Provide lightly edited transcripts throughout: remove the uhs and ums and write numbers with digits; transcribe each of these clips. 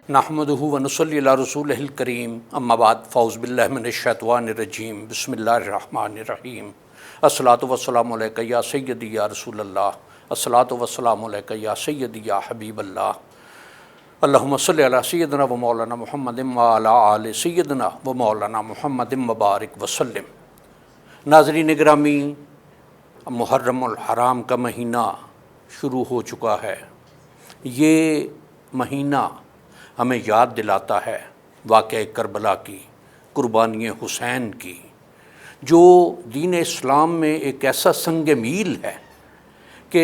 نحمدہ ونصلی علی رسولہ الکریم، اما بعد، فاعوذ باللہ من الشیطان الرجیم، بسم اللہ الرحمن الرحیم۔ الصلاۃ والسلام علیک یا سیدی یا رسول اللہ، الصلاۃ والسلام علیک یا سیدی یا حبیب اللہ، اللہم صلی علی سیدنا و مولانا محمد وعلی آل سیدنا و مولانا محمد مبارک وسلم۔ ناظرین گرامی، محرم الحرام کا مہینہ شروع ہو چکا ہے۔ یہ مہینہ ہمیں یاد دلاتا ہے واقعہ کربلا کی، قربانی حسین کی، جو دین اسلام میں ایک ایسا سنگ میل ہے کہ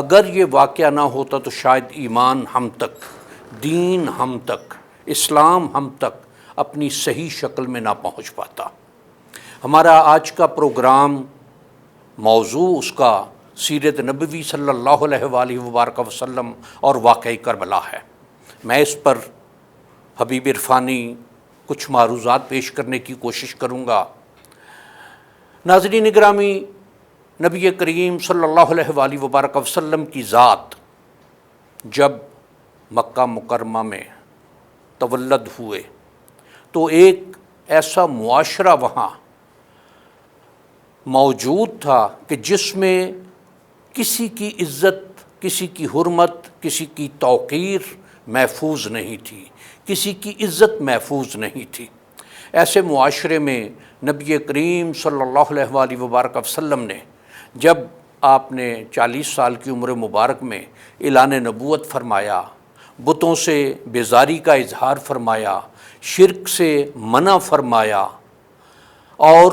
اگر یہ واقعہ نہ ہوتا تو شاید ایمان ہم تک، دین ہم تک، اسلام ہم تک اپنی صحیح شکل میں نہ پہنچ پاتا۔ ہمارا آج کا پروگرام موضوع اس کا سیرت نبوی صلی اللہ علیہ وآلہ وبارک وسلم اور واقعہ کربلا ہے۔ میں اس پر حبیب عرفانی کچھ معروضات پیش کرنے کی کوشش کروں گا۔ ناظرین گرامی، نبی کریم صلی اللہ علیہ وآلہ وبارک وسلم کی ذات جب مکہ مکرمہ میں تولد ہوئے تو ایک ایسا معاشرہ وہاں موجود تھا کہ جس میں کسی کی عزت، کسی کی حرمت، کسی کی توقیر محفوظ نہیں تھی، کسی کی عزت محفوظ نہیں تھی۔ ایسے معاشرے میں نبی کریم صلی اللہ علیہ وآلہ وبارک وسلم نے، جب آپ نے 40 سال کی عمر مبارک میں اعلان نبوت فرمایا، بتوں سے بیزاری کا اظہار فرمایا، شرک سے منع فرمایا اور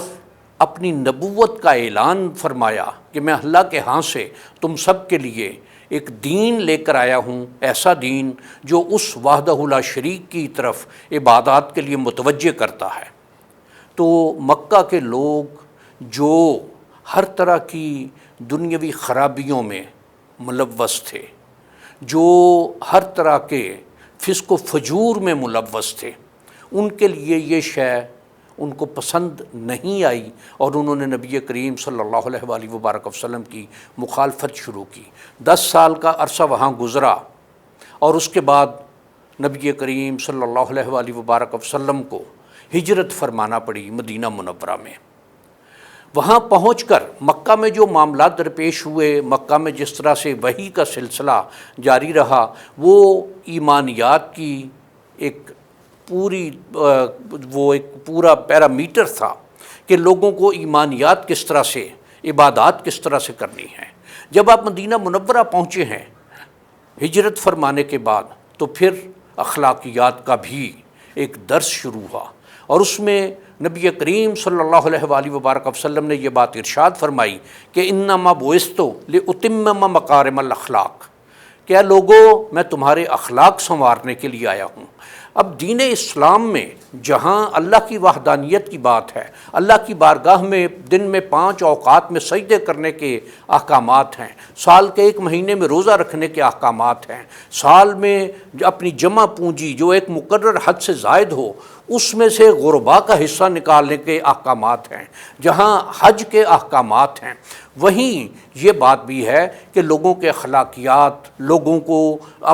اپنی نبوت کا اعلان فرمایا کہ میں اللہ کے ہاں سے تم سب کے لیے ایک دین لے کر آیا ہوں، ایسا دین جو اس وحدہ لا شریک کی طرف عبادات کے لیے متوجہ کرتا ہے۔ تو مکہ کے لوگ جو ہر طرح کی دنیاوی خرابیوں میں ملوث تھے، جو ہر طرح کے فسق و فجور میں ملوث تھے، ان کے لیے یہ شے ان کو پسند نہیں آئی اور انہوں نے نبی کریم صلی اللہ علیہ وآلہ وبارک وسلم کی مخالفت شروع کی۔ 10 سال کا عرصہ وہاں گزرا اور اس کے بعد نبی کریم صلی اللہ علیہ وآلہ وبارک وسلم کو ہجرت فرمانا پڑی مدینہ منورہ میں۔ وہاں پہنچ کر مکہ میں جو معاملات درپیش ہوئے، مکہ میں جس طرح سے وحی کا سلسلہ جاری رہا، وہ ایمانیات کی ایک پورا پیرامیٹر تھا کہ لوگوں کو ایمانیات کس طرح سے، عبادات کس طرح سے کرنی ہیں۔ جب آپ مدینہ منورہ پہنچے ہیں ہجرت فرمانے کے بعد، تو پھر اخلاقیات کا بھی ایک درس شروع ہوا اور اس میں نبی کریم صلی اللہ علیہ وآلہ وبارک وسلم نے یہ بات ارشاد فرمائی کہ انما بعثت لاتمم مکارم الاخلاق، کہ اے لوگو میں تمہارے اخلاق سنوارنے کے لیے آیا ہوں۔ اب دین اسلام میں جہاں اللہ کی وحدانیت کی بات ہے، اللہ کی بارگاہ میں دن میں 5 اوقات میں سجدے کرنے کے احکامات ہیں، سال کے 1 مہینے میں روزہ رکھنے کے احکامات ہیں، سال میں اپنی جمع پونجی جو ایک مقرر حد سے زائد ہو اس میں سے غربا کا حصہ نکالنے کے احکامات ہیں، جہاں حج کے احکامات ہیں، وہیں یہ بات بھی ہے کہ لوگوں کے اخلاقیات، لوگوں کو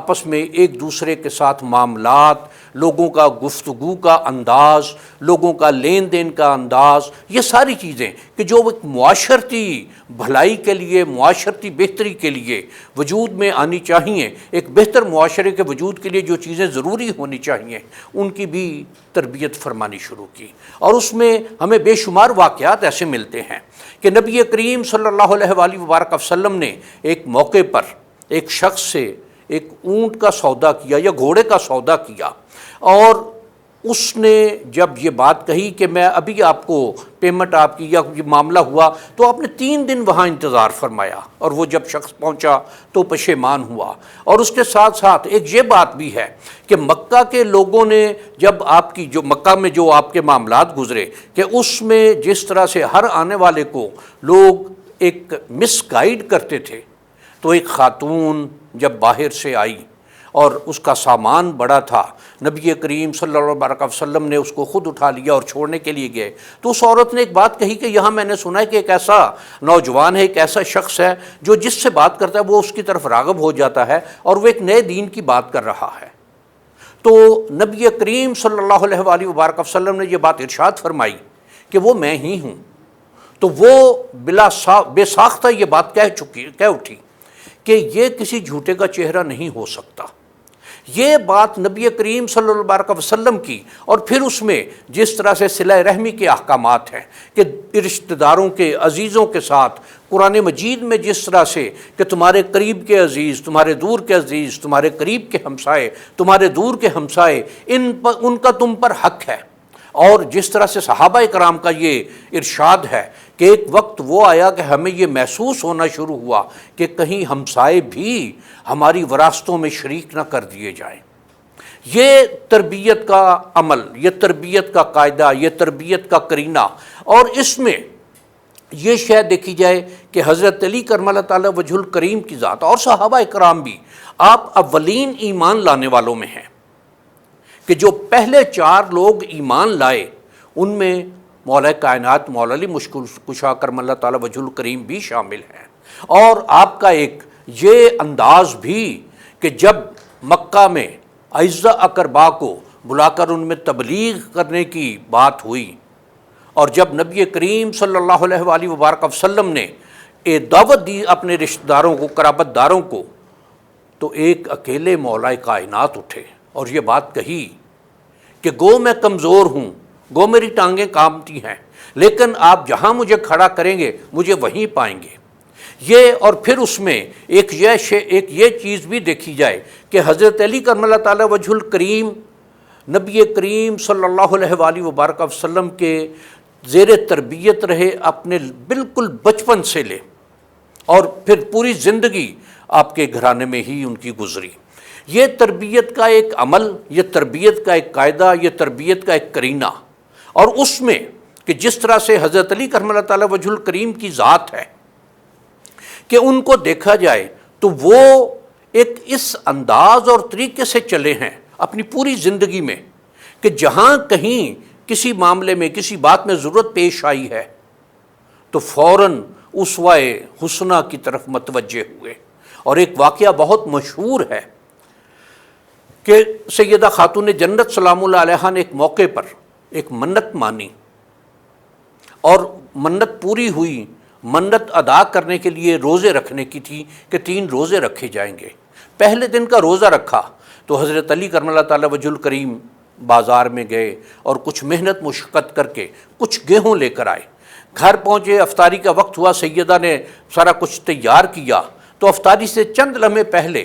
آپس میں ایک دوسرے کے ساتھ معاملات، لوگوں کا گفتگو کا انداز، لوگوں کا لین دین کا انداز، یہ ساری چیزیں کہ جو ایک معاشرتی بھلائی کے لیے، معاشرتی بہتری کے لیے وجود میں آنی چاہیے، ایک بہتر معاشرے کے وجود کے لیے جو چیزیں ضروری ہونی چاہیے، ان کی بھی تربیت فرمانی شروع کی۔ اور اس میں ہمیں بے شمار واقعات ایسے ملتے ہیں کہ نبی کریم صلی اللہ علیہ وآلہ وبارک وسلم نے ایک موقع پر ایک شخص سے ایک اونٹ کا سودا کیا یا گھوڑے کا سودا کیا، اور اس نے جب یہ بات کہی کہ میں ابھی آپ کو پیمنٹ آپ کی، یا یہ معاملہ ہوا، تو آپ نے 3 دن وہاں انتظار فرمایا، اور وہ جب شخص پہنچا تو پشیمان ہوا۔ اور اس کے ساتھ ساتھ ایک یہ بات بھی ہے کہ مکہ کے لوگوں نے جب آپ کی جو مکہ میں جو آپ کے معاملات گزرے، کہ اس میں جس طرح سے ہر آنے والے کو لوگ ایک مس گائیڈ کرتے تھے، تو ایک خاتون جب باہر سے آئی اور اس کا سامان بڑا تھا، نبی کریم صلی اللہ علیہ وسلم نے اس کو خود اٹھا لیا اور چھوڑنے کے لیے گئے، تو اس عورت نے ایک بات کہی کہ یہاں میں نے سنا ہے کہ ایک ایسا نوجوان ہے، ایک ایسا شخص ہے جو جس سے بات کرتا ہے وہ اس کی طرف راغب ہو جاتا ہے اور وہ ایک نئے دین کی بات کر رہا ہے۔ تو نبی کریم صلی اللہ علیہ وآلہ وبارک وسلم نے یہ بات ارشاد فرمائی کہ وہ میں ہی ہوں، تو وہ بے ساختہ یہ بات کہہ اٹھی کہ یہ کسی جھوٹے کا چہرہ نہیں ہو سکتا۔ یہ بات نبی کریم صلی اللہ علیہ وسلم کی، اور پھر اس میں جس طرح سے صلہ رحمی کے احکامات ہیں کہ رشتہ داروں کے عزیزوں کے ساتھ قرآن مجید میں جس طرح سے کہ تمہارے قریب کے عزیز، تمہارے دور کے عزیز، تمہارے قریب کے ہمسائے، تمہارے دور کے ہمسائے، ان کا تم پر حق ہے، اور جس طرح سے صحابہ کرام کا یہ ارشاد ہے کہ ایک وقت وہ آیا کہ ہمیں یہ محسوس ہونا شروع ہوا کہ کہیں ہمسائے بھی ہماری وراثتوں میں شریک نہ کر دیے جائیں۔ یہ تربیت کا عمل، یہ تربیت کا قاعدہ، یہ تربیت کا کرینہ، اور اس میں یہ شے دیکھی جائے کہ حضرت علی کرم اللہ تعالیٰ وجہ الکریم کی ذات اور صحابہ کرام بھی آپ اولین ایمان لانے والوں میں ہیں، کہ جو پہلے 4 لوگ ایمان لائے ان میں مولا کائنات مولا علی مشکل کشا کرم اللہ تعالیٰ وجہ الکریم بھی شامل ہیں۔ اور آپ کا ایک یہ انداز بھی کہ جب مکہ میں اعزہ اقربا کو بلا کر ان میں تبلیغ کرنے کی بات ہوئی، اور جب نبی کریم صلی اللہ علیہ وآلہ وبارک وسلم نے دعوت دی اپنے رشتہ داروں کو، قرابت داروں کو، تو ایک اکیلے مولا کائنات اٹھے اور یہ بات کہی کہ گو میں کمزور ہوں، گو میری ٹانگیں کامتی ہیں، لیکن آپ جہاں مجھے کھڑا کریں گے مجھے وہیں پائیں گے۔ یہ اور پھر اس میں ایک یہ چیز بھی دیکھی جائے کہ حضرت علی کرم اللہ تعالیٰ وجہ الکریم نبی کریم صلی اللہ علیہ وآلہ وبارک وسلم کے زیر تربیت رہے، اپنے بالکل بچپن سے لے، اور پھر پوری زندگی آپ کے گھرانے میں ہی ان کی گزری۔ یہ تربیت کا ایک عمل، یہ تربیت کا ایک قاعدہ، یہ تربیت کا ایک کرینہ، اور اس میں کہ جس طرح سے حضرت علی کرم اللہ تعالیٰ وجہ الکریم کی ذات ہے کہ ان کو دیکھا جائے تو وہ ایک اس انداز اور طریقے سے چلے ہیں اپنی پوری زندگی میں کہ جہاں کہیں کسی معاملے میں کسی بات میں ضرورت پیش آئی ہے تو فوراً اسوہ حسنہ کی طرف متوجہ ہوئے۔ اور ایک واقعہ بہت مشہور ہے کہ سیدہ خاتون جنت سلام اللہ علیہا نے ایک موقع پر ایک منت مانی اور منت پوری ہوئی۔ منت ادا کرنے کے لیے روزے رکھنے کی تھی کہ 3 روزے رکھے جائیں گے۔ پہلے دن کا روزہ رکھا تو حضرت علی کرم اللہ تعالیٰ وجہ الکریم بازار میں گئے اور کچھ محنت مشقت کر کے کچھ گیہوں لے کر آئے۔ گھر پہنچے، افطاری کا وقت ہوا، سیدہ نے سارا کچھ تیار کیا تو افطاری سے چند لمحے پہلے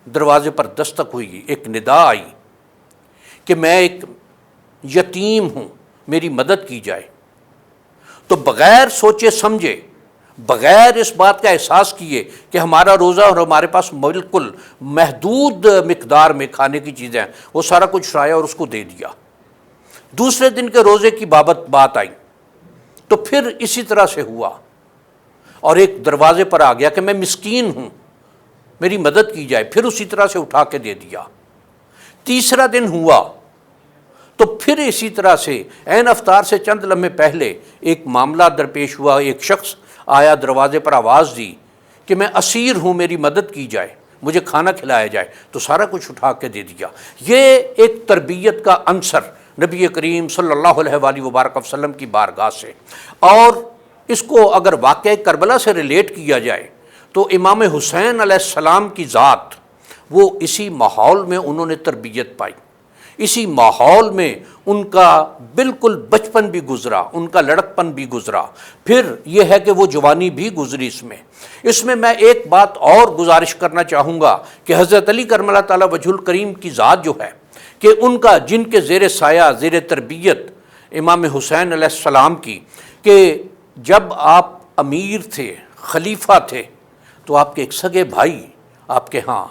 دروازے پر دستک ہوئی، ایک ندا آئی کہ میں ایک یتیم ہوں، میری مدد کی جائے۔ تو بغیر سوچے سمجھے، بغیر اس بات کا احساس کیے کہ ہمارا روزہ اور ہمارے پاس بالکل محدود مقدار میں کھانے کی چیزیں ہیں، وہ سارا کچھ لایا اور اس کو دے دیا۔ دوسرے دن کے روزے کی بات آئی تو پھر اسی طرح سے ہوا، اور ایک دروازے پر آ گیا کہ میں مسکین ہوں، میری مدد کی جائے، پھر اسی طرح سے اٹھا کے دے دیا۔ تیسرا دن ہوا تو پھر اسی طرح سے عین افطار سے چند لمحے پہلے ایک معاملہ درپیش ہوا، ایک شخص آیا، دروازے پر آواز دی کہ میں اسیر ہوں، میری مدد کی جائے، مجھے کھانا کھلایا جائے، تو سارا کچھ اٹھا کے دے دیا۔ یہ ایک تربیت کا عنصر نبی کریم صلی اللہ علیہ وآلہ وبارک وسلم کی بارگاہ سے، اور اس کو اگر واقعہ کربلا سے ریلیٹ کیا جائے تو امام حسین علیہ السلام کی ذات، وہ اسی ماحول میں انہوں نے تربیت پائی، اسی ماحول میں ان کا بالکل بچپن بھی گزرا، ان کا لڑکپن بھی گزرا، پھر یہ ہے کہ وہ جوانی بھی گزری۔ اس میں ایک بات اور گزارش کرنا چاہوں گا کہ حضرت علی کرم اللہ تعالیٰ وجہ الکریم کی ذات جو ہے کہ ان کا جن کے زیر سایہ، زیر تربیت امام حسین علیہ السلام کی، کہ جب آپ امیر تھے، خلیفہ تھے، تو آپ کے ایک سگے بھائی آپ کے ہاں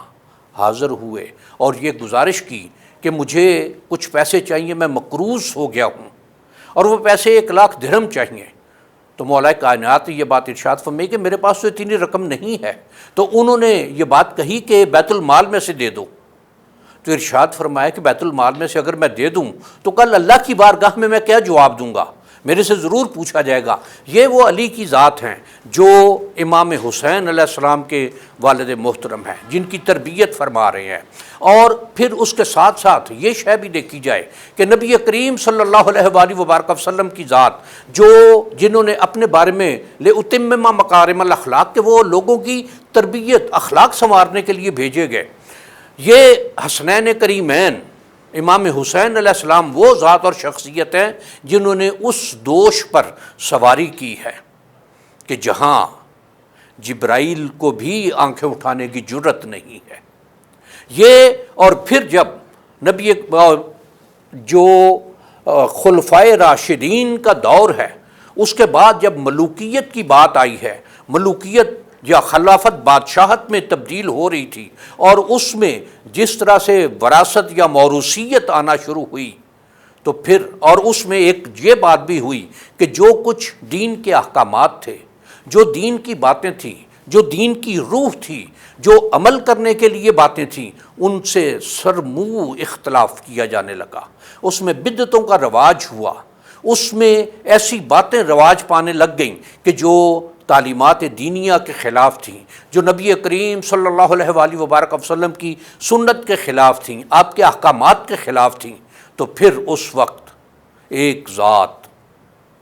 حاضر ہوئے اور یہ گزارش کی کہ مجھے کچھ پیسے چاہیے، میں مقروض ہو گیا ہوں، اور وہ پیسے 1,00,000 درہم چاہیے۔ تو مولا کائنات یہ بات ارشاد فرمائی کہ میرے پاس تو اتنی رقم نہیں ہے، تو انہوں نے یہ بات کہی کہ بیت المال میں سے دے دو۔ تو ارشاد فرمایا کہ بیت المال میں سے اگر میں دے دوں تو کل اللہ کی بارگاہ میں کیا جواب دوں گا، میرے سے ضرور پوچھا جائے گا۔ یہ وہ علی کی ذات ہیں جو امام حسین علیہ السلام کے والد محترم ہیں، جن کی تربیت فرما رہے ہیں۔ اور پھر اس کے ساتھ ساتھ یہ شے بھی دیکھی جائے کہ نبی کریم صلی اللہ علیہ وآلہ وبارک وسلم کی ذات جنہوں نے اپنے بارے میں لِأُتِمَّ مَكَارِمَ الْأَخْلَاق کہ وہ لوگوں کی تربیت اخلاق سنوارنے کے لیے بھیجے گئے۔ یہ حسنین کریمین امام حسین علیہ السلام وہ ذات اور شخصیت ہیں جنہوں نے اس دوش پر سواری کی ہے کہ جہاں جبرائیل کو بھی آنکھیں اٹھانے کی جرت نہیں ہے۔ یہ اور پھر جب نبی جو خلفائے راشدین کا دور ہے، اس کے بعد جب ملوکیت کی بات آئی ہے، ملوکیت یا خلافت بادشاہت میں تبدیل ہو رہی تھی، اور اس میں جس طرح سے وراثت یا موروثیت آنا شروع ہوئی، تو پھر اور اس میں ایک یہ بات بھی ہوئی کہ جو کچھ دین کے احکامات تھے، جو دین کی باتیں تھیں، جو دین کی روح تھی، جو عمل کرنے کے لیے باتیں تھیں، ان سے سرمو اختلاف کیا جانے لگا۔ اس میں بدعتوں کا رواج ہوا، اس میں ایسی باتیں رواج پانے لگ گئیں کہ جو تعلیمات دینیہ کے خلاف تھیں، جو نبی کریم صلی اللہ علیہ وآلہ وبارک وسلم کی سنت کے خلاف تھیں، آپ کے احکامات کے خلاف تھیں۔ تو پھر اس وقت ایک ذات،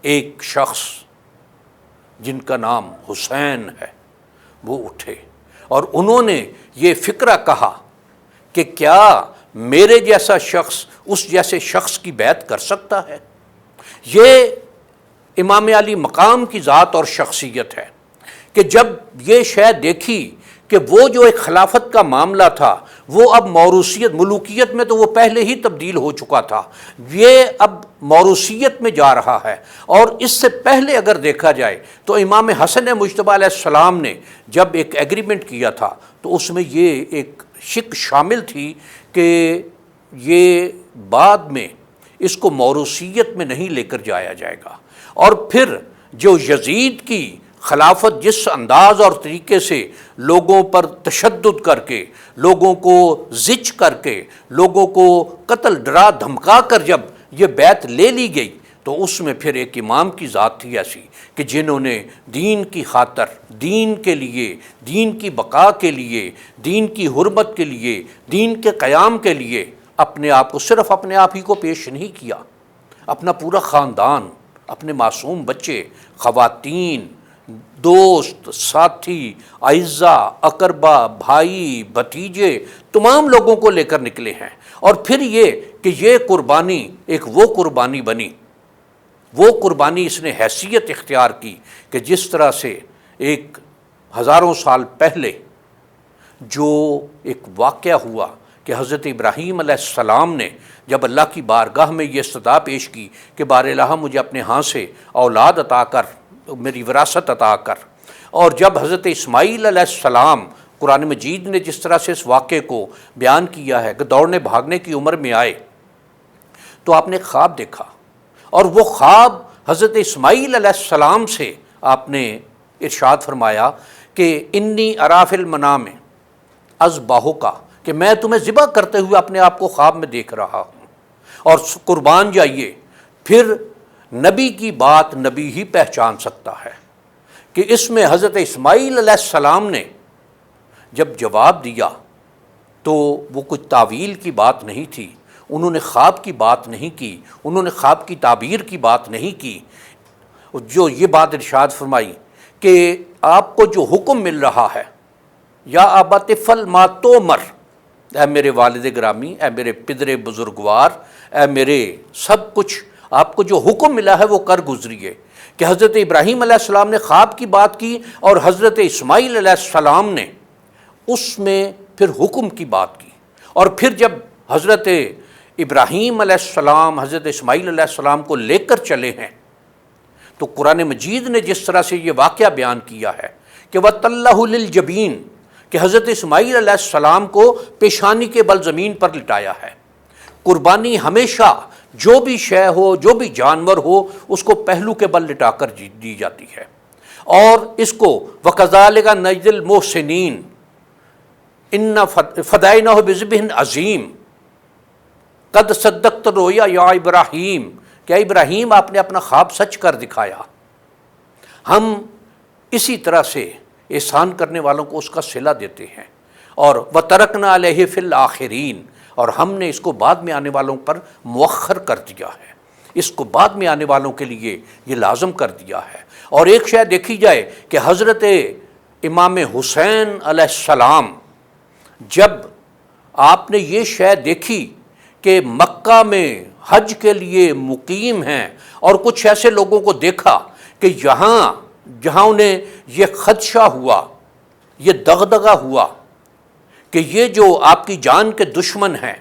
ایک شخص جن کا نام حسین ہے، وہ اٹھے اور انہوں نے یہ فکرہ کہا کہ کیا میرے جیسا شخص اس جیسے شخص کی بیعت کر سکتا ہے؟ یہ امام علی مقام کی ذات اور شخصیت ہے کہ جب یہ شے دیکھی کہ وہ جو ایک خلافت کا معاملہ تھا وہ اب موروثیت، ملوکیت میں تو وہ پہلے ہی تبدیل ہو چکا تھا، یہ اب موروثیت میں جا رہا ہے۔ اور اس سے پہلے اگر دیکھا جائے تو امام حسن مجتبیٰ علیہ السلام نے جب ایک ایگریمنٹ کیا تھا تو اس میں یہ ایک شک شامل تھی کہ یہ بعد میں اس کو موروثیت میں نہیں لے کر جایا جائے گا۔ اور پھر جو یزید کی خلافت جس انداز اور طریقے سے لوگوں پر تشدد کر کے، لوگوں کو زچ کر کے، لوگوں کو قتل ڈرا دھمکا کر جب یہ بیعت لے لی گئی، تو اس میں پھر ایک امام کی ذات تھی ایسی کہ جنہوں نے دین کی خاطر، دین کے لیے، دین کی بقا کے لیے، دین کی حرمت کے لیے، دین کے قیام کے لیے اپنے آپ کو، صرف اپنے آپ ہی کو پیش نہیں کیا، اپنا پورا خاندان، اپنے معصوم بچے، خواتین، دوست، ساتھی، اعزاء، اقربا، بھائی، بھتیجے، تمام لوگوں کو لے کر نکلے ہیں۔ اور پھر یہ کہ یہ قربانی ایک وہ قربانی بنی، وہ قربانی اس نے حیثیت اختیار کی کہ جس طرح سے ایک ہزاروں سال پہلے جو ایک واقعہ ہوا کہ حضرت ابراہیم علیہ السلام نے جب اللہ کی بارگاہ میں یہ استدعا پیش کی کہ بار الہ مجھے اپنے ہاں سے اولاد عطا کر، میری وراثت عطا کر، اور جب حضرت اسماعیل علیہ السلام، قرآن مجید نے جس طرح سے اس واقعے کو بیان کیا ہے کہ دوڑنے بھاگنے کی عمر میں آئے تو آپ نے خواب دیکھا، اور وہ خواب حضرت اسماعیل علیہ السلام سے آپ نے ارشاد فرمایا کہ انی اری فی المنام اذبحک، کہ میں تمہیں ذبح کرتے ہوئے اپنے آپ کو خواب میں دیکھ رہا ہوں، اور قربان جائیے۔ پھر نبی کی بات نبی ہی پہچان سکتا ہے کہ اس میں حضرت اسماعیل علیہ السلام نے جب جواب دیا تو وہ کچھ تعویل کی بات نہیں تھی، انہوں نے خواب کی بات نہیں کی، انہوں نے خواب کی تعبیر کی بات نہیں کی، جو یہ بات ارشاد فرمائی کہ آپ کو جو حکم مل رہا ہے، یا ابت افعل ما تؤمر، اے میرے والد گرامی، اے میرے پدر بزرگوار، اے میرے سب کچھ، آپ کو جو حکم ملا ہے وہ کر گزریے۔ کہ حضرت ابراہیم علیہ السلام نے خواب کی بات کی اور حضرت اسماعیل علیہ السلام نے اس میں پھر حکم کی بات کی۔ اور پھر جب حضرت ابراہیم علیہ السلام حضرت اسماعیل علیہ السلام کو لے کر چلے ہیں تو قرآن مجید نے جس طرح سے یہ واقعہ بیان کیا ہے کہ وَتَلَّهُ لِلْجَبِينِ، کہ حضرت اسماعیل علیہ السلام کو پیشانی کے بل زمین پر لٹایا ہے۔ قربانی ہمیشہ جو بھی شے ہو، جو بھی جانور ہو، اس کو پہلو کے بل لٹا کر دی جاتی ہے۔ اور اس کو وَكَذَلِكَ نَجْزِي الْمُحْسِنِينَ إِنَّا فَدَيْنَاهُ بِذِبْحٍ عَظِيمٍ، قد صدقت رویا یا ابراہیم، کیا ابراہیم آپ نے اپنا خواب سچ کر دکھایا۔ ہم اسی طرح سے احسان کرنے والوں کو اس کا صلہ دیتے ہیں۔ اور وَتَرَكْنَا عَلَيْهِ فِي الْآخِرِينَ، اور ہم نے اس کو بعد میں آنے والوں پر مؤخر کر دیا ہے، اس کو بعد میں آنے والوں کے لیے یہ لازم کر دیا ہے۔ اور ایک شے دیکھی جائے کہ حضرت امام حسین علیہ السلام جب آپ نے یہ شے دیکھی کہ مکہ میں حج کے لیے مقیم ہیں، اور کچھ ایسے لوگوں کو دیکھا کہ جہاں انہیں یہ خدشہ ہوا، یہ دغدغہ ہوا کہ یہ جو آپ کی جان کے دشمن ہیں،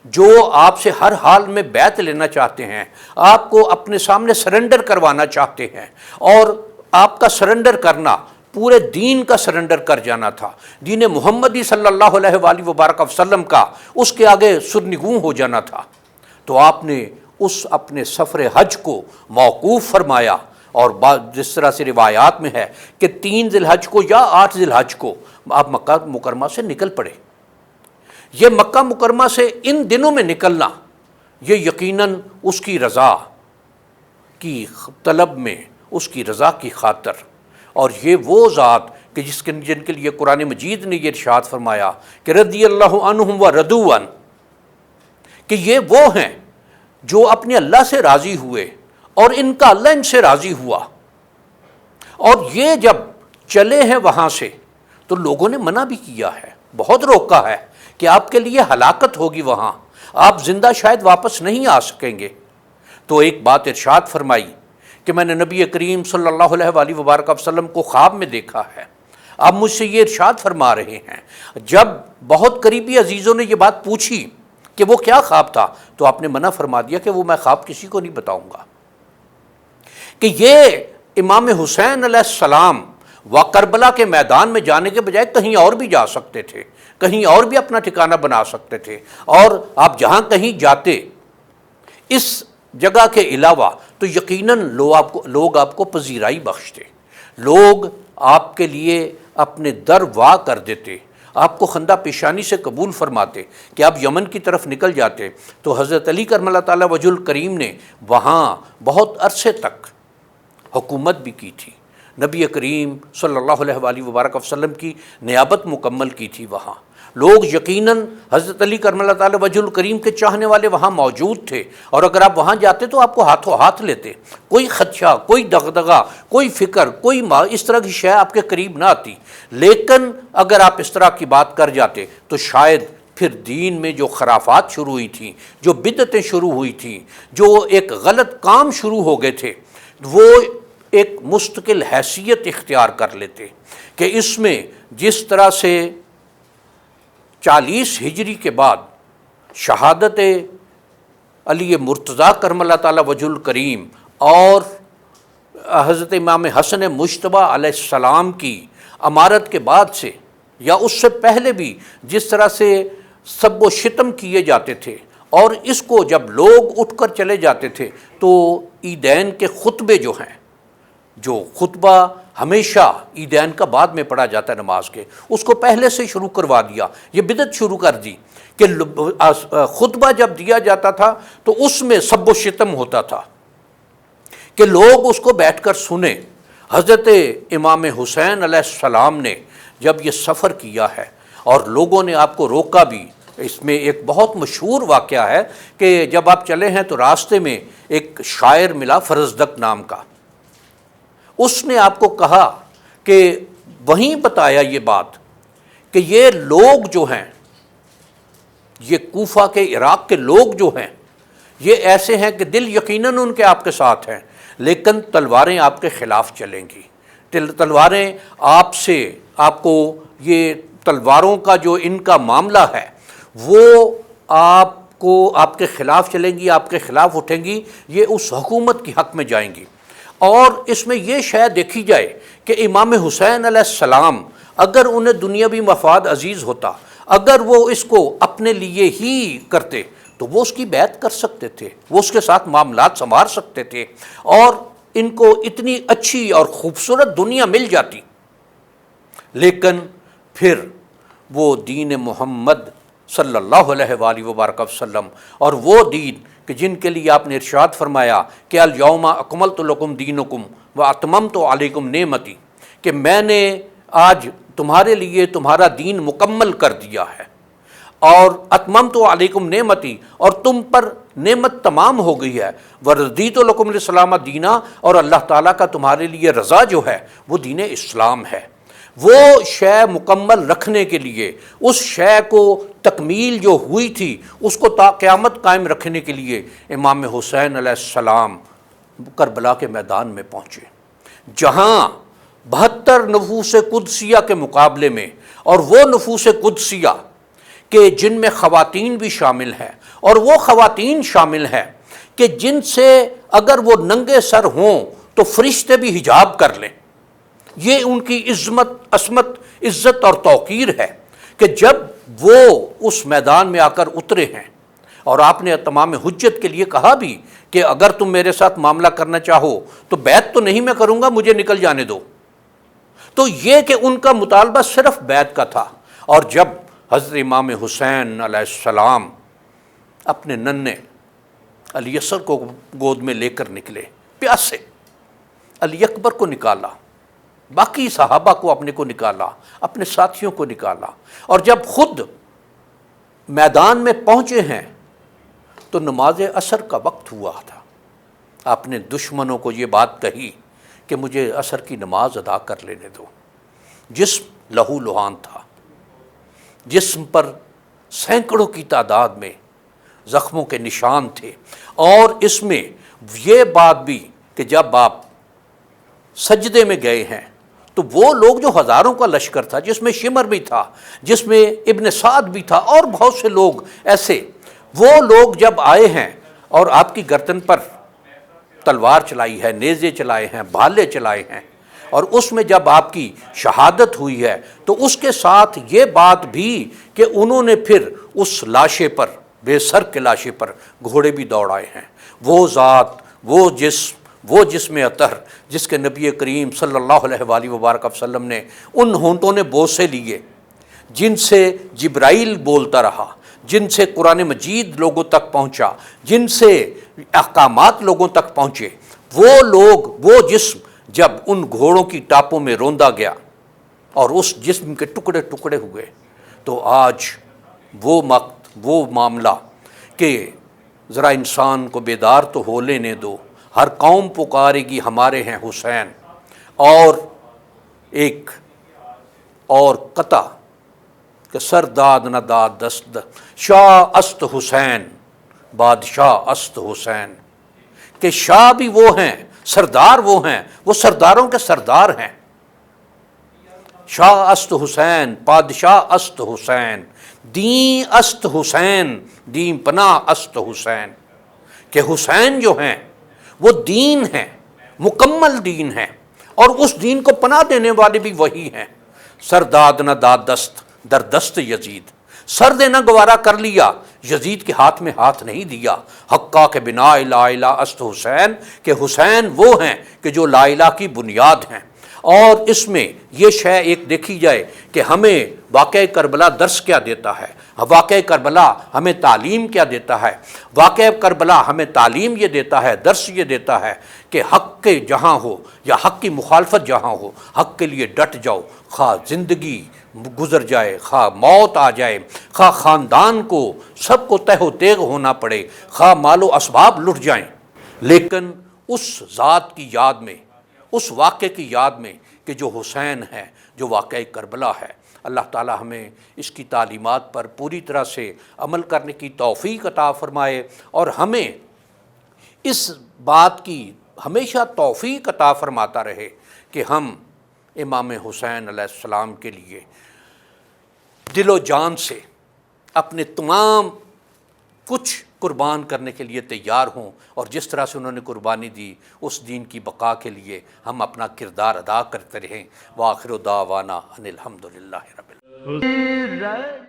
جو آپ سے ہر حال میں بیعت لینا چاہتے ہیں، آپ کو اپنے سامنے سرنڈر کروانا چاہتے ہیں، اور آپ کا سرنڈر کرنا پورے دین کا سرنڈر کر جانا تھا، دین محمدی صلی اللہ علیہ وآلہ وبارک وسلم کا اس کے آگے سرنگوں ہو جانا تھا، تو آپ نے اس اپنے سفر حج کو موقوف فرمایا۔ اور جس طرح سے روایات میں ہے کہ 3 ذی الحج کو یا 8 ذی الحج کو آپ مکہ مکرمہ سے نکل پڑے۔ یہ مکہ مکرمہ سے ان دنوں میں نکلنا، یہ یقیناً اس کی رضا کی طلب میں، اس کی رضا کی خاطر، اور یہ وہ ذات کہ جن کے لیے قرآن مجید نے یہ ارشاد فرمایا کہ رضی اللہ عنہم و رضوا عنہ، کہ یہ وہ ہیں جو اپنے اللہ سے راضی ہوئے اور ان کا اللہ ان سے راضی ہوا۔ اور یہ جب چلے ہیں وہاں سے تو لوگوں نے منع بھی کیا ہے، بہت روکا ہے کہ آپ کے لیے ہلاکت ہوگی، وہاں آپ زندہ شاید واپس نہیں آ سکیں گے۔ تو ایک بات ارشاد فرمائی کہ میں نے نبی کریم صلی اللہ علیہ وآلہ وبارک وسلم کو خواب میں دیکھا ہے۔ آپ مجھ سے یہ ارشاد فرما رہے ہیں، جب بہت قریبی عزیزوں نے یہ بات پوچھی کہ وہ کیا خواب تھا، تو آپ نے منع فرما دیا کہ وہ میں خواب کسی کو نہیں بتاؤں گا، کہ یہ امام حسین علیہ السلام و کربلا کے میدان میں جانے کے بجائے کہیں اور بھی جا سکتے تھے، کہیں اور بھی اپنا ٹھکانہ بنا سکتے تھے، اور آپ جہاں کہیں جاتے اس جگہ کے علاوہ تو یقیناً لوگ آپ کو پذیرائی بخشتے، لوگ آپ کے لیے اپنے در وا کر دیتے، آپ کو خندہ پیشانی سے قبول فرماتے کہ آپ یمن کی طرف نکل جاتے۔ تو حضرت علی کرم اللہ تعالیٰ وجہ الکریم نے وہاں بہت عرصے تک حکومت بھی کی تھی، نبی کریم صلی اللہ علیہ وآلہ وبارک وسلم کی نیابت مکمل کی تھی وہاں۔ لوگ یقیناً حضرت علی کرم اللہ تعالیٰ وجہ الکریم کے چاہنے والے وہاں موجود تھے، اور اگر آپ وہاں جاتے تو آپ کو ہاتھوں ہاتھ لیتے، کوئی خدشہ، کوئی دغدغہ، کوئی فکر، کوئی اس طرح کی شے آپ کے قریب نہ آتی۔ لیکن اگر آپ اس طرح کی بات کر جاتے تو شاید پھر دین میں جو خرافات شروع ہوئی تھیں، جو بدعتیں شروع ہوئی تھیں، جو ایک غلط کام شروع ہو گئے تھے، وہ ایک مستقل حیثیت اختیار کر لیتے کہ اس میں جس طرح سے 40 ہجری کے بعد شہادت علی مرتضیٰ کرم اللہ تعالیٰ وجہ الکریم اور حضرت امام حسن مجتبیٰ علیہ السلام کی امارت کے بعد سے، یا اس سے پہلے بھی جس طرح سے سب و شتم کیے جاتے تھے، اور اس کو جب لوگ اٹھ کر چلے جاتے تھے تو عیدین کے خطبے جو ہیں، جو خطبہ ہمیشہ عیدین کا بعد میں پڑھا جاتا ہے نماز کے، اس کو پہلے سے شروع کروا دیا، یہ بدعت شروع کر دی کہ خطبہ جب دیا جاتا تھا تو اس میں سب و شتم ہوتا تھا کہ لوگ اس کو بیٹھ کر سنیں۔ حضرت امام حسین علیہ السلام نے جب یہ سفر کیا ہے اور لوگوں نے آپ کو روکا بھی، اس میں ایک بہت مشہور واقعہ ہے کہ جب آپ چلے ہیں تو راستے میں ایک شاعر ملا فرزدق نام کا، اس نے آپ کو کہا کہ وہیں بتایا یہ بات کہ یہ لوگ جو ہیں، یہ کوفہ کے عراق کے لوگ جو ہیں، یہ ایسے ہیں کہ دل یقیناً ان کے آپ کے ساتھ ہیں، لیکن تلواریں آپ کے خلاف چلیں گی، تلواریں آپ کو یہ تلواروں کا جو ان کا معاملہ ہے وہ آپ کے خلاف چلیں گی، آپ کے خلاف اٹھیں گی، یہ اس حکومت کی حق میں جائیں گی۔ اور اس میں یہ شاید دیکھی جائے کہ امام حسین علیہ السلام اگر انہیں دنیاوی مفاد عزیز ہوتا، اگر وہ اس کو اپنے لیے ہی کرتے تو وہ اس کی بیعت کر سکتے تھے، وہ اس کے ساتھ معاملات سنوار سکتے تھے، اور ان کو اتنی اچھی اور خوبصورت دنیا مل جاتی۔ لیکن پھر وہ دین محمد صلی اللہ علیہ وآلہ وبارک وسلم، اور وہ دین کہ جن کے لیے آپ نے ارشاد فرمایا کہ الیوم اکملت لکم دینکم واتممت علیکم نعمتی، کہ میں نے آج تمہارے لیے تمہارا دین مکمل کر دیا ہے، اور اتممت علیکم نعمتی، اور تم پر نعمت تمام ہو گئی ہے، ورضیت لکم الاسلام دینا، اور اللہ تعالیٰ کا تمہارے لیے رضا جو ہے وہ دین اسلام ہے۔ وہ شے مکمل رکھنے کے لیے، اس شے کو تکمیل جو ہوئی تھی اس کو تا قیامت قائم رکھنے کے لیے امام حسین علیہ السلام کربلا کے میدان میں پہنچے، جہاں 72 نفوس قدسیہ کے مقابلے میں، اور وہ نفوس قدسیہ کہ جن میں خواتین بھی شامل ہیں، اور وہ خواتین شامل ہیں کہ جن سے اگر وہ ننگے سر ہوں تو فرشتے بھی حجاب کر لیں۔ یہ ان کی عزت اور توقیر ہے کہ جب وہ اس میدان میں آ کر اترے ہیں، اور آپ نے تمام حجت کے لیے کہا بھی کہ اگر تم میرے ساتھ معاملہ کرنا چاہو تو بیعت تو نہیں میں کروں گا، مجھے نکل جانے دو۔ تو یہ کہ ان کا مطالبہ صرف بیعت کا تھا، اور جب حضرت امام حسین علیہ السلام اپنے ننھے علی اصغر کو گود میں لے کر نکلے، پیاسے، علی اکبر کو نکالا، باقی صحابہ کو اپنے کو نکالا، اپنے ساتھیوں کو نکالا، اور جب خود میدان میں پہنچے ہیں تو نماز عصر کا وقت ہوا تھا۔ آپ نے دشمنوں کو یہ بات کہی کہ مجھے عصر کی نماز ادا کر لینے دو۔ جسم لہو لہان تھا، جسم پر سینکڑوں کی تعداد میں زخموں کے نشان تھے، اور اس میں یہ بات بھی کہ جب آپ سجدے میں گئے ہیں تو وہ لوگ جو ہزاروں کا لشکر تھا، جس میں شمر بھی تھا، جس میں ابن سعد بھی تھا، اور بہت سے لوگ ایسے، وہ لوگ جب آئے ہیں اور آپ کی گردن پر تلوار چلائی ہے، نیزے چلائے ہیں، بھالے چلائے ہیں، اور اس میں جب آپ کی شہادت ہوئی ہے تو اس کے ساتھ یہ بات بھی کہ انہوں نے پھر اس لاشے پر، بے سر کے لاشے پر گھوڑے بھی دوڑائے ہیں۔ وہ ذات، وہ جسم اطہر جس کے نبی کریم صلی اللہ علیہ وآلہ وبارک وسلم نے ان ہونٹوں نے بوسے لیے، جن سے جبرائیل بولتا رہا، جن سے قرآن مجید لوگوں تک پہنچا، جن سے احکامات لوگوں تک پہنچے، وہ لوگ، وہ جسم جب ان گھوڑوں کی ٹاپوں میں روندا گیا اور اس جسم کے ٹکڑے ٹکڑے ہوئے، تو آج وہ معاملہ کہ ذرا انسان کو بیدار تو ہو لینے دو، ہر قوم پکارے گی ہمارے ہیں حسین، اور ایک اور قطع کہ سر داد نہ داد دست، شاہ است حسین بادشاہ است حسین، کہ شاہ بھی وہ ہیں، سردار وہ ہیں، وہ سرداروں کے سردار ہیں۔ شاہ است حسین، بادشاہ است حسین، دین است حسین، دین پناہ است حسین، کہ حسین جو ہیں وہ دین ہیں، مکمل دین ہیں، اور اس دین کو پناہ دینے والے بھی وہی ہیں۔ سر داد نہ داد دست در دست یزید، سر دینا گوارا کر لیا، یزید کے ہاتھ میں ہاتھ نہیں دیا۔ حقا کہ بنا لا الہ است حسین، کہ حسین وہ ہیں کہ جو لا الہ کی بنیاد ہیں۔ اور اس میں یہ شے ایک دیکھی جائے کہ ہمیں واقعہ کربلا درس کیا دیتا ہے، واقعہ کربلا ہمیں تعلیم کیا دیتا ہے۔ واقعہ کربلا ہمیں تعلیم یہ دیتا ہے، درس یہ دیتا ہے کہ حق کے جہاں ہو یا حق کی مخالفت جہاں ہو، حق کے لیے ڈٹ جاؤ، خواہ زندگی گزر جائے، خواہ موت آ جائے، خواہ خاندان کو سب کو تہ و تیغ ہونا پڑے، خواہ مال و اسباب لٹ جائیں، لیکن اس ذات کی یاد میں، اس واقعے کی یاد میں کہ جو حسین ہے، جو واقعہ کربلا ہے، اللہ تعالی ہمیں اس کی تعلیمات پر پوری طرح سے عمل کرنے کی توفیق عطا فرمائے، اور ہمیں اس بات کی ہمیشہ توفیق عطا فرماتا رہے کہ ہم امام حسین علیہ السلام کے لیے دل و جان سے اپنے تمام کچھ قربان کرنے کے لیے تیار ہوں، اور جس طرح سے انہوں نے قربانی دی اس دین کی بقا کے لیے ہم اپنا کردار ادا کرتے رہیں۔ وآخر دعوانا ان الحمد للہ رب العالمین۔